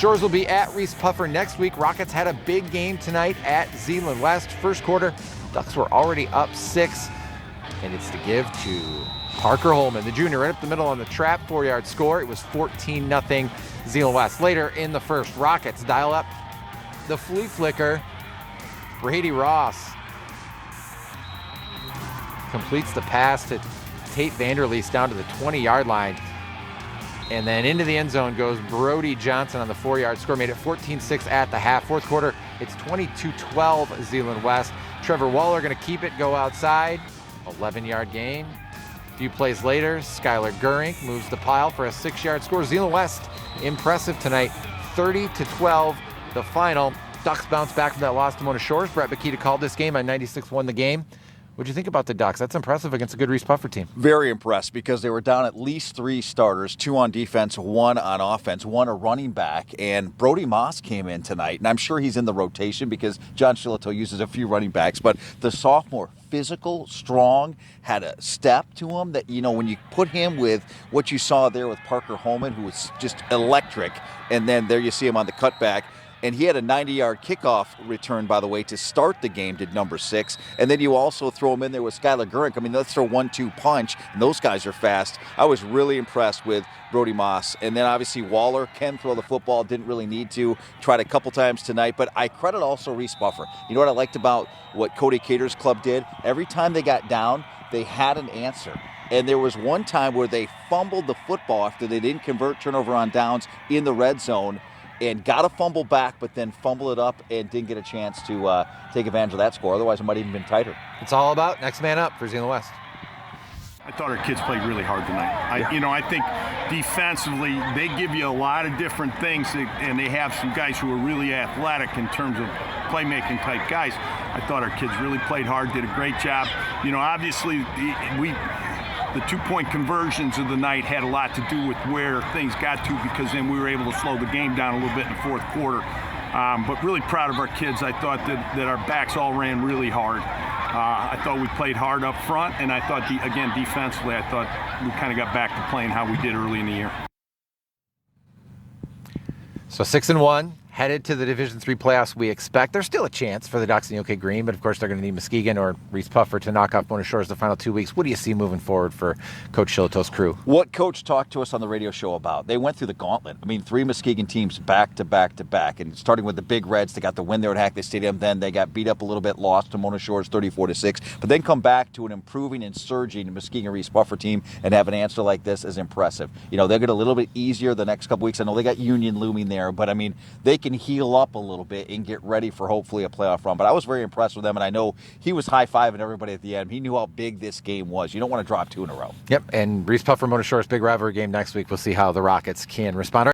Shores will be at Reeths-Puffer next week. Rockets had a big game tonight at Zeeland West. First quarter, Ducks were already up 6, and it's to give to Parker Holman, the junior, right up the middle on the trap, 4-yard score. It was 14-0 Zeeland West. Later in the first, Rockets dial up the flea flicker. Brady Ross completes the pass to Tate Vanderleest down to the 20-yard line. And then into the end zone goes Brody Johnson on the 4-yard score. Made it 14-6 at the half. Fourth quarter, it's 22-12 Zeeland West. Trevor Waller going to keep it, go outside. 11-yard gain. A few plays later, Skylar Gurink moves the pile for a 6-yard score. Zeeland West, impressive tonight. 30-12, the final. Ducks bounce back from that loss to Mona Shores. Brett Bakita called this game on 96, won the game. What'd you think about the Ducks? That's impressive against a good Reeths-Puffer team. Very impressed because they were down at least 3 starters, 2 on defense, 1 on offense, 1 a running back. And Brody Moss came in tonight, and I'm sure he's in the rotation because John Shillito uses a few running backs. But the sophomore, physical, strong, had a step to him that, you know, when you put him with what you saw there with Parker Holman, who was just electric, and then there you see him on the cutback. And he had a 90-yard kickoff return, by the way, to start the game, did number 6. And then you also throw him in there with Skylar Gurink. I mean, let's throw 1-2 punch, and those guys are fast. I was really impressed with Brody Moss. And then obviously Waller can throw the football, didn't really need to. Tried a couple times tonight, but I credit also Reeths-Puffer. You know what I liked about what Cody Cater's club did? Every time they got down, they had an answer. And there was one time where they fumbled the football after they didn't convert turnover on downs in the red zone, and got a fumble back, but then fumbled it up and didn't get a chance to take advantage of that score. Otherwise, it might have even been tighter. It's all about next man up for Zeeland West. I thought our kids played really hard tonight. I think defensively, they give you a lot of different things, and they have some guys who are really athletic in terms of playmaking type guys. I thought our kids really played hard, did a great job. You know, obviously, the 2-point conversions of the night had a lot to do with where things got to, because then we were able to slow the game down a little bit in the fourth quarter. But really proud of our kids. I thought that our backs all ran really hard. I thought we played hard up front, and I thought, again, defensively, I thought we kind of got back to playing how we did early in the year. So 6-1, headed to the Division III playoffs. We expect there's still a chance for the Ducks and OK Green, but of course they're going to need Muskegon or Reeths-Puffer to knock off Mona Shores the final 2 weeks. What do you see moving forward for Coach Shillito's crew? What Coach talked to us on the radio show about, they went through the gauntlet. I mean, 3 Muskegon teams back to back to back, and starting with the Big Reds, they got the win there at Hackley Stadium. Then they got beat up a little bit, lost to Mona Shores 34-6, but then come back to an improving and surging Muskegon Reeths-Puffer team and have an answer like this is impressive. You know, they'll get a little bit easier the next couple weeks. I know they got Union looming there, but I mean, they can heal up a little bit and get ready for hopefully a playoff run. But I was very impressed with them, and I know he was high-fiving everybody at the end. He knew how big this game was. You don't want to drop 2 in a row. Yep, and Reeths-Puffer Mona Shores, big rivalry game next week. We'll see how the Rockets can respond.